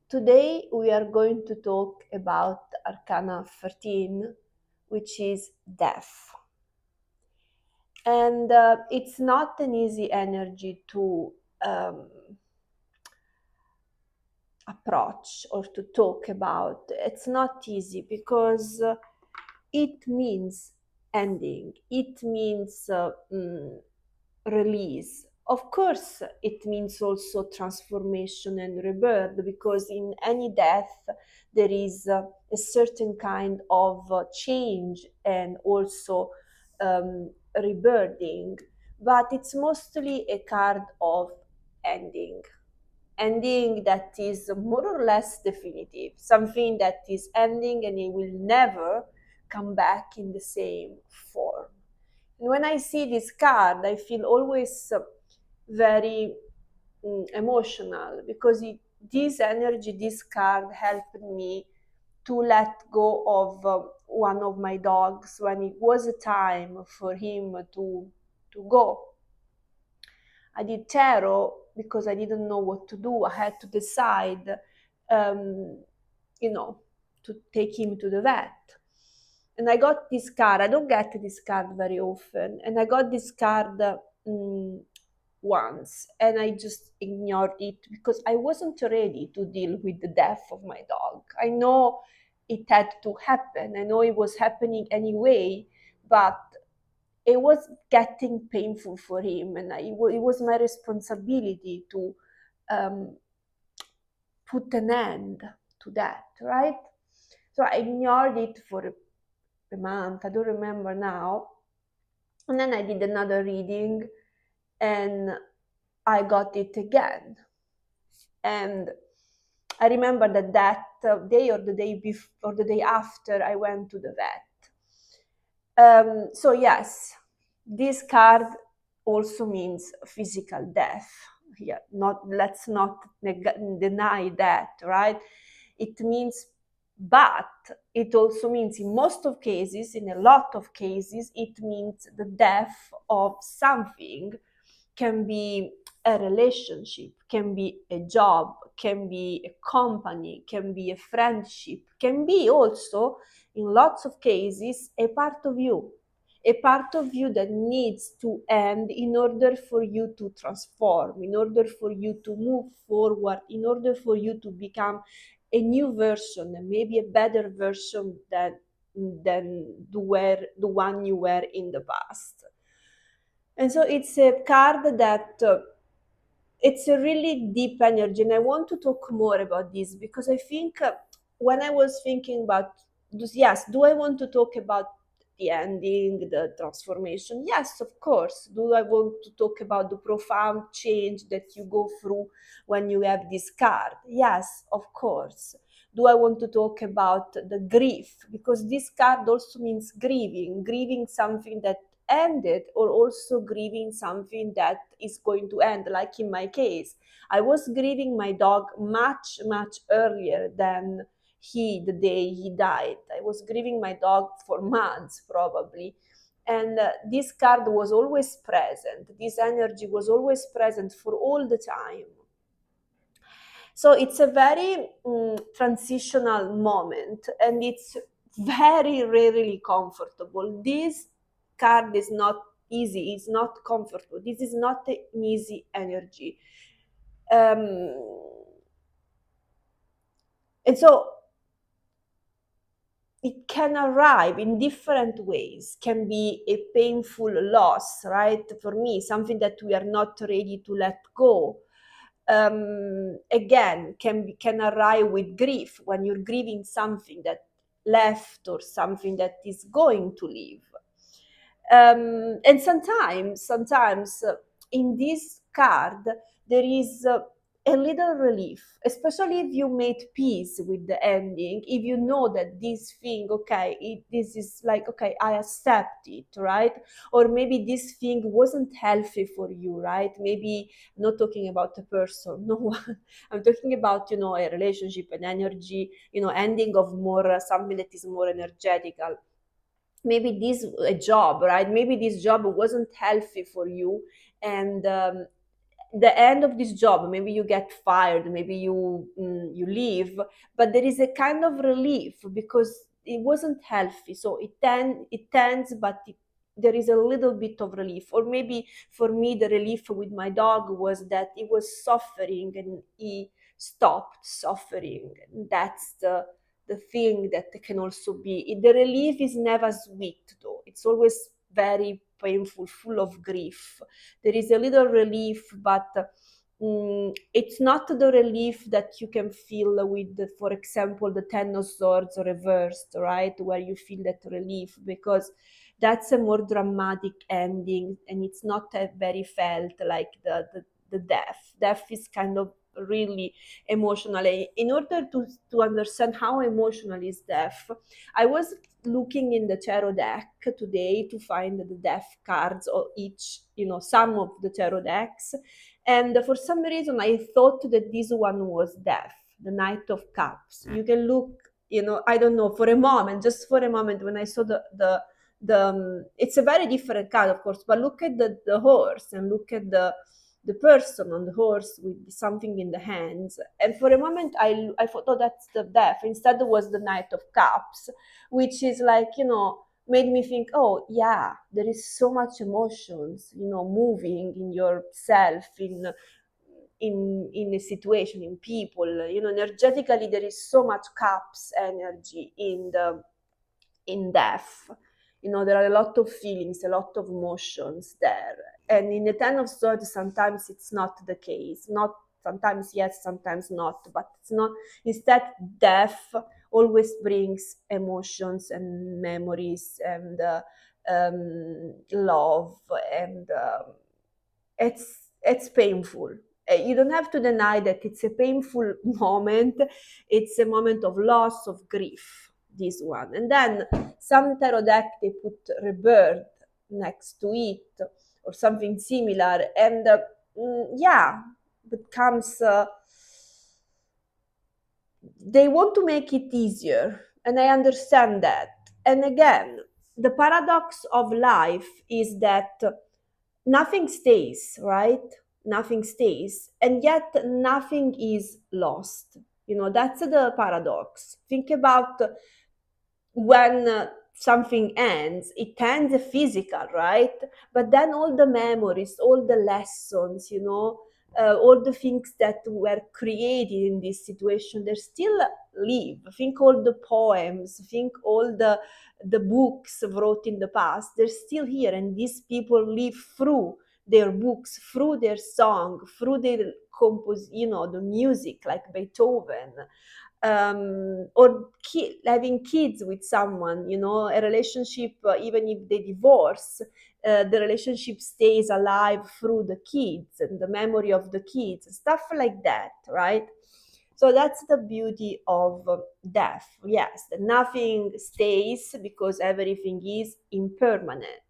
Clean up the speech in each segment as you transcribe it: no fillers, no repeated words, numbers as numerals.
Today we are going to talk about Arcana 13, which is death. And it's not an easy energy to approach or to talk about. It's not easy because it means ending, it means release. Of course, it means also transformation and rebirth, because in any death there is a certain kind of change and also rebirthing, but it's mostly a card of ending. Ending that is more or less definitive, something that is ending and it will never come back in the same form. And when I see this card, I feel always very emotional, because this energy, this card helped me to let go of one of my dogs when it was a time for him to go. I did tarot because I didn't know what to do. I had to decide, um, to take him to the vet. And I got this card. I don't get this card very often. And I got this card once, and I just ignored it because I wasn't ready to deal with the death of my dog. I know it had to happen. I know it was happening anyway, but it was getting painful for him, and it was my responsibility to um, put an end to that, right? So I ignored it for a month. I don't remember now. And then I did another reading, and I got it again. And I remember that day or the day before or the day after, I went to the vet. So yes, this card also means physical death. Yeah, let's not deny that, right? It means, but it also means in most of cases, in a lot of cases, it means the death of something. Can be a relationship, can be a job, can be a company, can be a friendship, can be also, in lots of cases, a part of you. A part of you that needs to end in order for you to transform, in order for you to move forward, in order for you to become a new version, and maybe a better version than the one you were in the past. And so it's a card that it's a really deep energy, and I want to talk more about this because I think when I was thinking about this, yes, do I want to talk about the ending, the transformation? Yes, of course. Do I want to talk about the profound change that you go through when you have this card? Yes, of course. Do I want to talk about the grief? Because this card also means grieving something that ended, or also grieving something that is going to end. Like in my case, I was grieving my dog much earlier than the day he died. I was grieving my dog for months probably, and this card was always present. This energy was always present for all the time. So it's a very transitional moment, and it's very rarely comfortable. This card is not easy, it's not comfortable. This is not an easy energy. Um, and so it can arrive in different ways, can be a painful loss, right? For me, something that we are not ready to let go. Again, can arrive with grief, when you're grieving something that left or something that is going to leave. And sometimes in this card there is a little relief, especially if you made peace with the ending, if you know that this thing, okay, this is like, okay, I accept it, right? Or maybe this thing wasn't healthy for you, right? Maybe, I'm not talking about a person, no, I'm talking about, a relationship, an energy, ending of more something that is more energetical. Maybe this a job, right? Maybe this job wasn't healthy for you, and the end of this job, maybe you get fired, maybe you leave, but there is a kind of relief because it wasn't healthy, so it tends, but there is a little bit of relief. Or maybe for me the relief with my dog was that he was suffering and he stopped suffering. That's the thing that can also be, the relief is never sweet though, it's always very painful, full of grief. There is a little relief, but it's not the relief that you can feel with, for example, the Ten of Swords reversed, right? Where you feel that relief, because that's a more dramatic ending, and it's not very felt like the death. Death is kind of really emotional. In order to understand how emotional is death, I was looking in the tarot deck today to find the death cards of each, some of the tarot decks. And for some reason, I thought that this one was death, the Knight of Cups. You can look, I don't know, for a moment, just for a moment, when I saw the it's a very different card, of course, but look at the horse and look at the person on the horse with something in the hands. And for a moment, I thought, oh, that's the death. Instead, it was the Knight of Cups, which is like, made me think, oh yeah, there is so much emotions, moving in yourself, in a situation, in people, energetically there is so much cups energy in death. There are a lot of feelings, a lot of emotions there. And in the Ten of Swords, sometimes it's not the case. Not sometimes yes, sometimes not. But it's not. Instead, death always brings emotions and memories and love, and it's painful. You don't have to deny that it's a painful moment. It's a moment of loss, of grief, this one. And then some tarot deck, they put rebirth next to it or something similar. And yeah, it comes, they want to make it easier. And I understand that. And again, the paradox of life is that nothing stays, right? Nothing stays. And yet nothing is lost. That's the paradox. Think about when something ends, it ends physical, right? But then all the memories, all the lessons, all the things that were created in this situation, they still live. Think all the poems, think all the books wrote in the past, they're still here, and these people live through their books, through their song, through their the music, like Beethoven, or having kids with someone, a relationship, even if they divorce, the relationship stays alive through the kids and the memory of the kids, stuff like that, right? So that's the beauty of death. Yes, that nothing stays because everything is impermanent.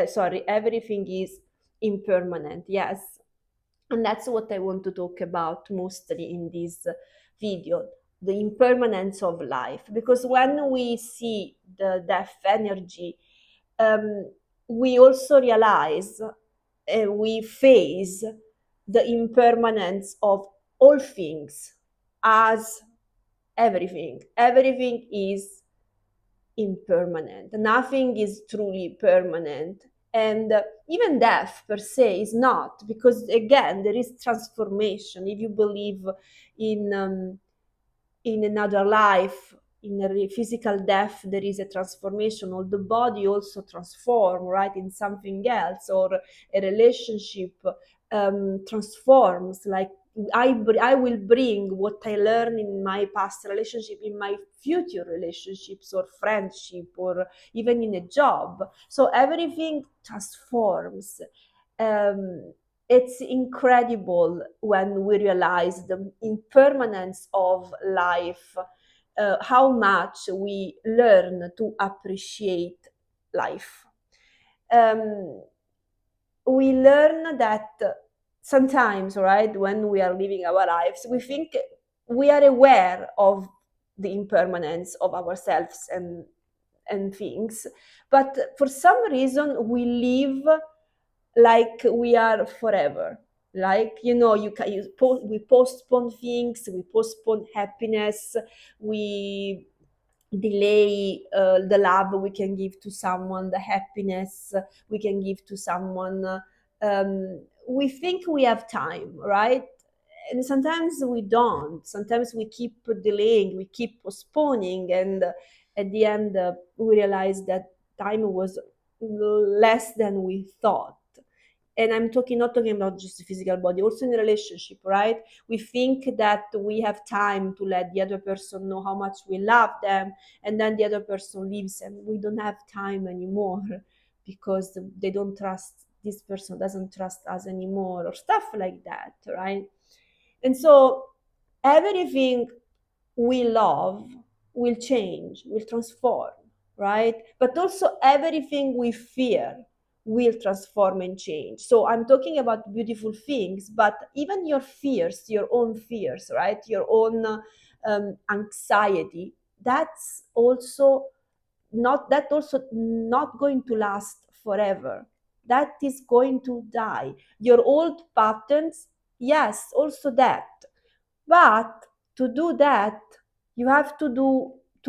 Sorry, everything is impermanent. Yes, and that's what I want to talk about mostly in this video, the impermanence of life. Because when we see the death energy, um, we also realize, we face the impermanence of all things as everything. Everything is impermanent. Nothing is truly permanent. And even death per se is not, because again, there is transformation. If you believe in in another life, in a physical death, there is a transformation, or the body also transform, right, in something else, or a relationship transforms. Like I will bring what I learned in my past relationship in my future relationships or friendship or even in a job. So everything transforms. um, it's incredible when we realize the impermanence of life, how much we learn to appreciate life. Um, we learn that sometimes, right, when we are living our lives, we think we are aware of the impermanence of ourselves and things, but for some reason we live like we are forever. Like, we postpone things, we postpone happiness, we delay the love we can give to someone, the happiness we can give to someone. We think we have time, right? And sometimes we don't. Sometimes we keep delaying, we keep postponing, and at the end, we realize that time was less than we thought. And I'm talking not talking about just the physical body, also in a relationship, right? We think that we have time to let the other person know how much we love them, and then the other person leaves and we don't have time anymore because they don't trust, this person doesn't trust us anymore, or stuff like that, right? And so everything we love will change, will transform, right? But also everything we fear will transform and change. So I'm talking about beautiful things, but even your fears, your own fears, right? Your own anxiety, that's also not going to last forever. That is going to die. Your old patterns, yes, also that. But to do that, you have to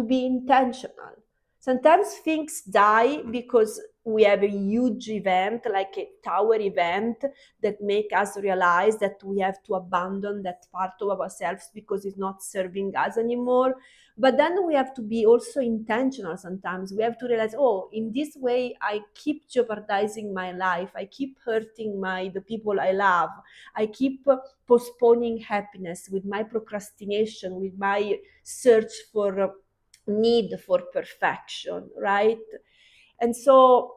be intentional. Sometimes things die because we have a huge event, like a tower event, that make us realize that we have to abandon that part of ourselves because it's not serving us anymore. But then we have to be also intentional. Sometimes we have to realize, oh, in this way I keep jeopardizing my life, I keep hurting the people I love, I keep postponing happiness with my procrastination, with my search for need for perfection, right? And so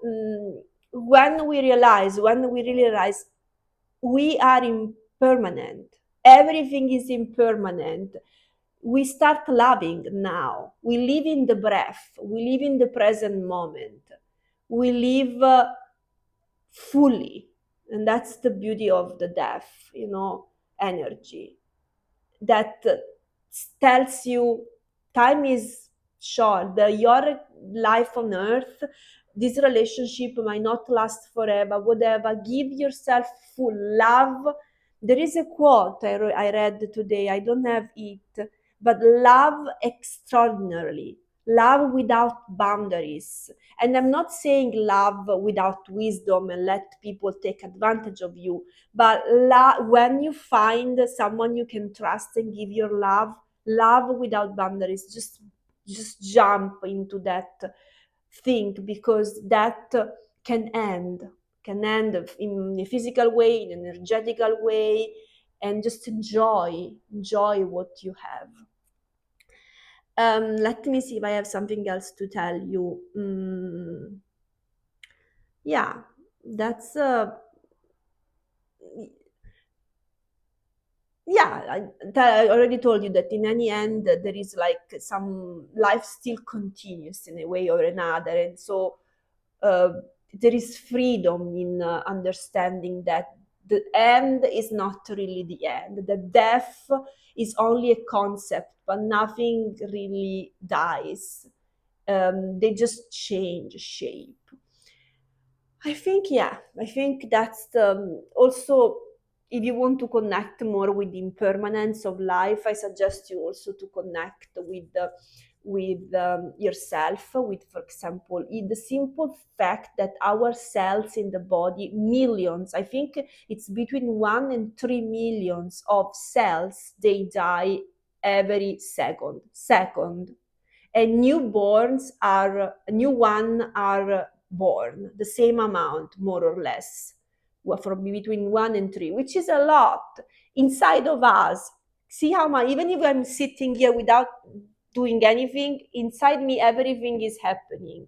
when we really realize we are impermanent, everything is impermanent, we start loving now. We live in the breath, we live in the present moment, we live fully. And that's the beauty of the death, energy that tells you time is short. Your life on earth, this relationship might not last forever, whatever. Give yourself full love. There is a quote I read today, I don't have it, but love extraordinarily, love without boundaries. And I'm not saying love without wisdom and let people take advantage of you, but when you find someone you can trust and give your love without boundaries, just jump into that thing, because that can end in a physical way, in an energetical way, and just enjoy what you have. Let me see if I have something else to tell you. Yeah, that's yeah, I already told you that in any end there is like some life still continues in a way or another, and so uh, there is freedom in understanding that the end is not really the end, the death is only a concept, but nothing really dies. They just change shape. I think that's also, if you want to connect more with the impermanence of life, I suggest you also to connect with yourself, with, for example, the simple fact that our cells in the body, millions, I think it's between 1 and 3 millions of cells, they die every second, and new one are born the same amount, more or less, from between 1 and 3, which is a lot inside of us. See how much, even if I'm sitting here without doing anything, inside me everything is happening,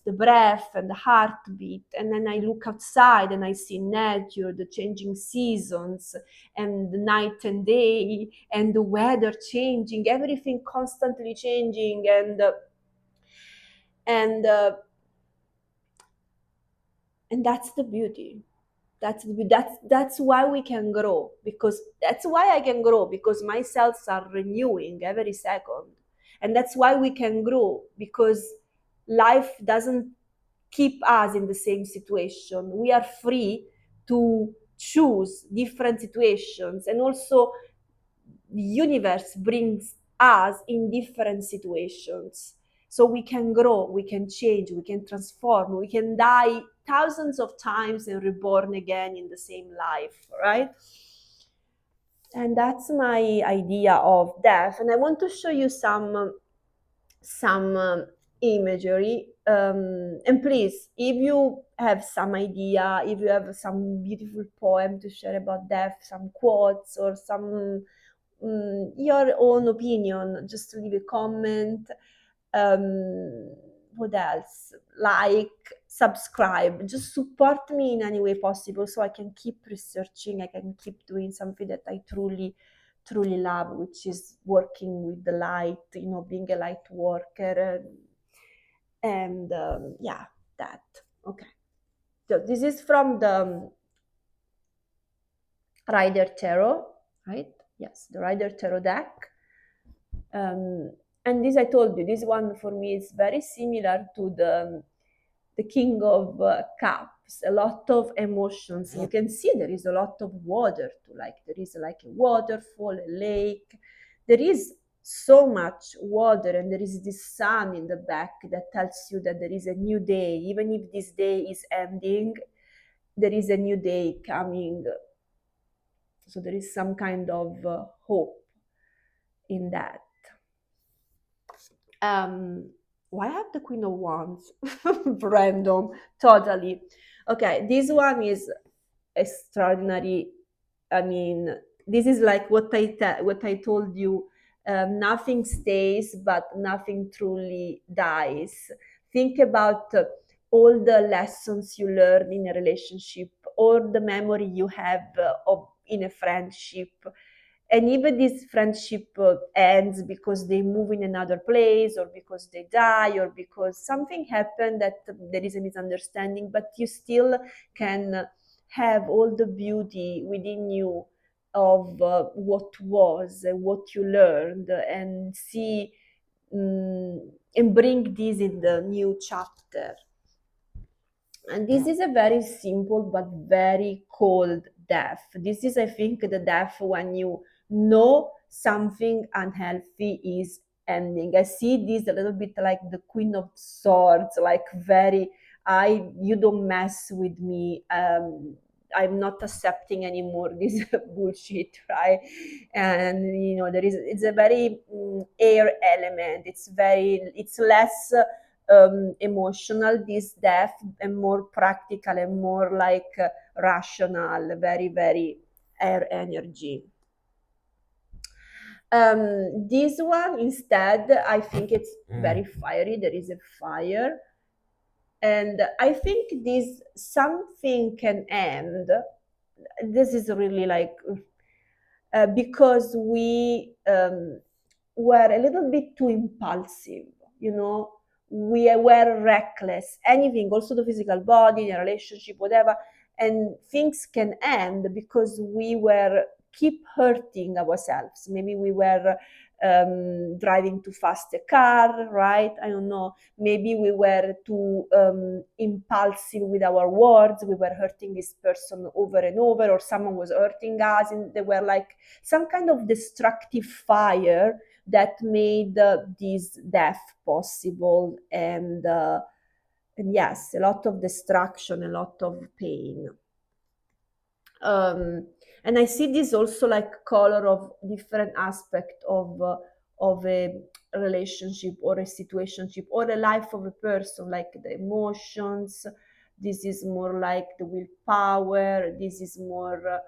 the breath and the heartbeat. And then I look outside and I see nature, the changing seasons, and the night and day, and the weather changing, everything constantly changing. And that's the beauty. That's why we can grow, because that's why I can grow, because my cells are renewing every second. And that's why we can grow, because life doesn't keep us in the same situation. We are free to choose different situations, and also the universe brings us in different situations. So we can grow, we can change, we can transform, we can die thousands of times and reborn again in the same life, right? And that's my idea of death. And I want to show you some imagery. And please, if you have some idea, if you have some beautiful poem to share about death, some quotes or some your own opinion, just leave a comment. What else? Like, subscribe, just support me in any way possible so I can keep researching, I can keep doing something that I truly love, which is working with the light, being a light worker. And yeah, that. Okay. So this is from the Rider Tarot, right? Yes, the Rider Tarot deck. And this, I told you, this one for me is very similar to the King of Cups. A lot of emotions. You can see there is a lot of water too. Like there is like a waterfall, a lake. There is so much water, and there is this sun in the back that tells you that there is a new day. Even if this day is ending, there is a new day coming. So there is some kind of hope in that. Um, why I have the Queen of Wands? Random, totally. Okay, this one is extraordinary. I mean, this is like what I told you. Nothing stays, but nothing truly dies. Think about all the lessons you learn in a relationship, or the memory you have of in a friendship, and even this friendship ends because they move in another place, or because they die, or because something happened that there is a misunderstanding, but you still can have all the beauty within you of what was and what you learned, and see and bring this in the new chapter. And this is a very simple but very cold death. This is, I think, the death when you know something unhealthy is ending. I see this a little bit like the Queen of Swords, like very, you don't mess with me. I'm not accepting anymore this bullshit, right? And it's a very air element. It's less emotional, this death, and more practical and more like rational, very, very air energy. This one instead, I think it's very fiery. There is a fire, and I think this something can end. This is really like because we were a little bit too impulsive, you know, we were reckless, anything, also the physical body, the relationship, whatever, and things can end because we were keep hurting ourselves. Maybe we were driving too fast a car, right? I don't know. Maybe we were too impulsive with our words. We were hurting this person over and over, or someone was hurting us, and they were like some kind of destructive fire that made this death possible. And yes, a lot of destruction, a lot of pain. um, and I see this also like color of different aspect of a relationship or a situationship or a life of a person, like the emotions. This is more like the willpower. This is more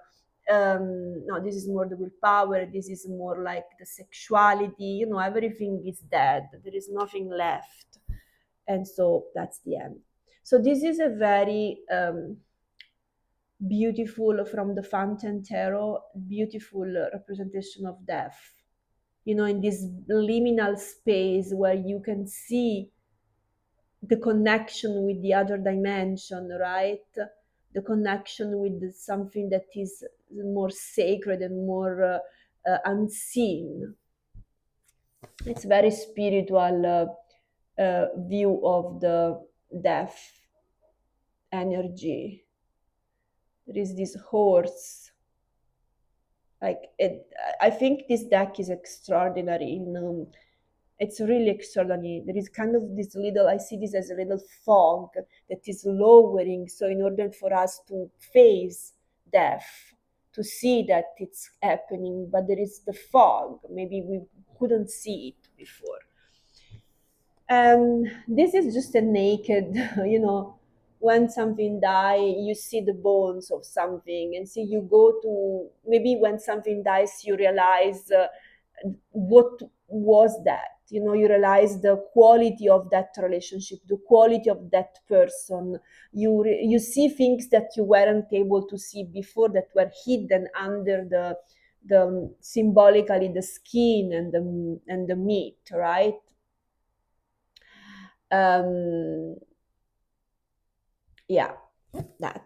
no, this is more the willpower. This is more like the sexuality. Everything is dead. There is nothing left, and so that's the end. So this is a very beautiful, from the Fountain Tarot, beautiful representation of death. In this liminal space where you can see the connection with the other dimension, right? The connection with something that is more sacred and more unseen. It's very spiritual view of the death energy. There is this horse. Like it, I think this deck is extraordinary. It's really extraordinary. There is kind of this little, I see this as a little fog that is lowering. So in order for us to face death, to see that it's happening, but there is the fog. Maybe we couldn't see it before. This is just a naked, you know, when something die, you see the bones of something, and so you go to, maybe when something dies, you realize what was that. You know, you realize the quality of that relationship, the quality of that person. You see things that you weren't able to see before, that were hidden under the symbolically the skin and the meat, right? um yeah, that.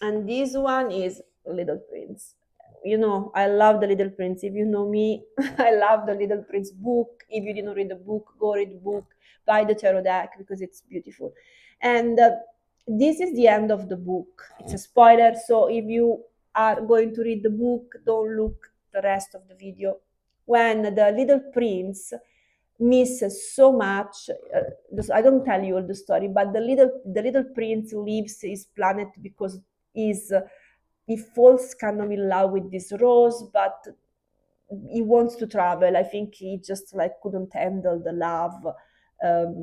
And this one is Little Prince. You know, I love the Little Prince. If you know me, I love the Little Prince book. If you didn't read the book, go read the book, buy the tarot deck because it's beautiful. And this is the end of the book. It's a spoiler, so if you are going to read the book, don't look the rest of the video. When the Little Prince misses so much. I don't tell you all the story, but the little prince leaves his planet because he's he falls kind of in love with this rose, but he wants to travel. I think he just like couldn't handle the love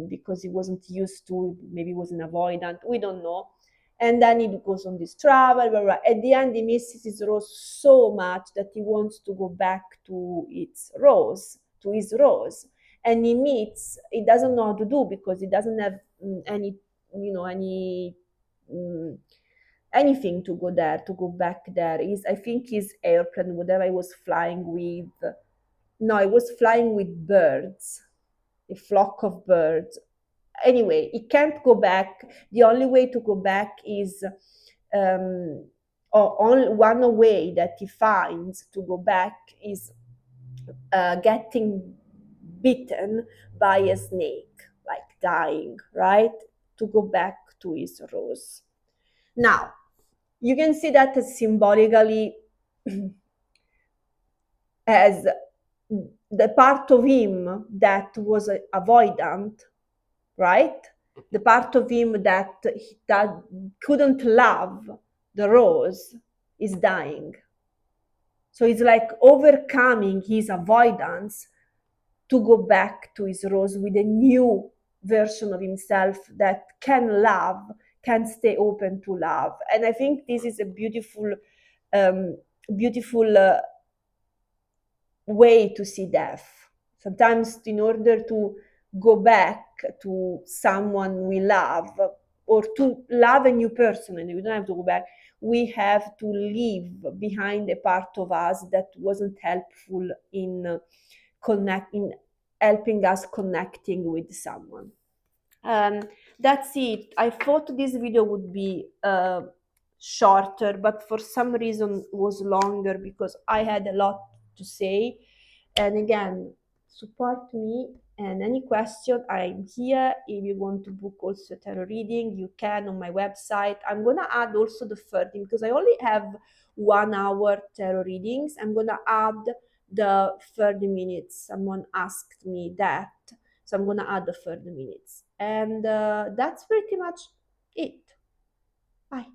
because he wasn't used to. Maybe he was an avoidant. We don't know. And then he goes on this travel. Blah, blah. At the end, he misses his rose so much that he wants to go back to his rose. And he meets. He doesn't know how to do because he doesn't have any, any. Um, anything to go there, to go back there. Is I think his airplane, whatever I was flying with, no, I was flying with birds, a flock of birds. Anyway, he can't go back. The only way to go back is or only one way that he finds to go back is getting bitten by a snake, like dying, right? To go back to his rose. Now, you can see that symbolically as the part of him that was avoidant, right? The part of him that couldn't love the rose is dying. So it's like overcoming his avoidance to go back to his rose with a new version of himself that can love, can stay open to love. And I think this is a beautiful way to see death. Sometimes, in order to go back to someone we love, or to love a new person, and we don't have to go back, we have to leave behind a part of us that wasn't helpful in connecting, helping us connecting with someone. Um, that's it. I thought this video would be shorter, but for some reason was longer because I had a lot to say. And again, support me, and any question, I'm here. If you want to book also tarot reading, you can on my website. I'm gonna add also the 30 because I only have 1 hour tarot readings. I'm gonna add the 30 minutes. Someone asked me that, so I'm gonna add the 30 minutes. And that's pretty much it. Bye.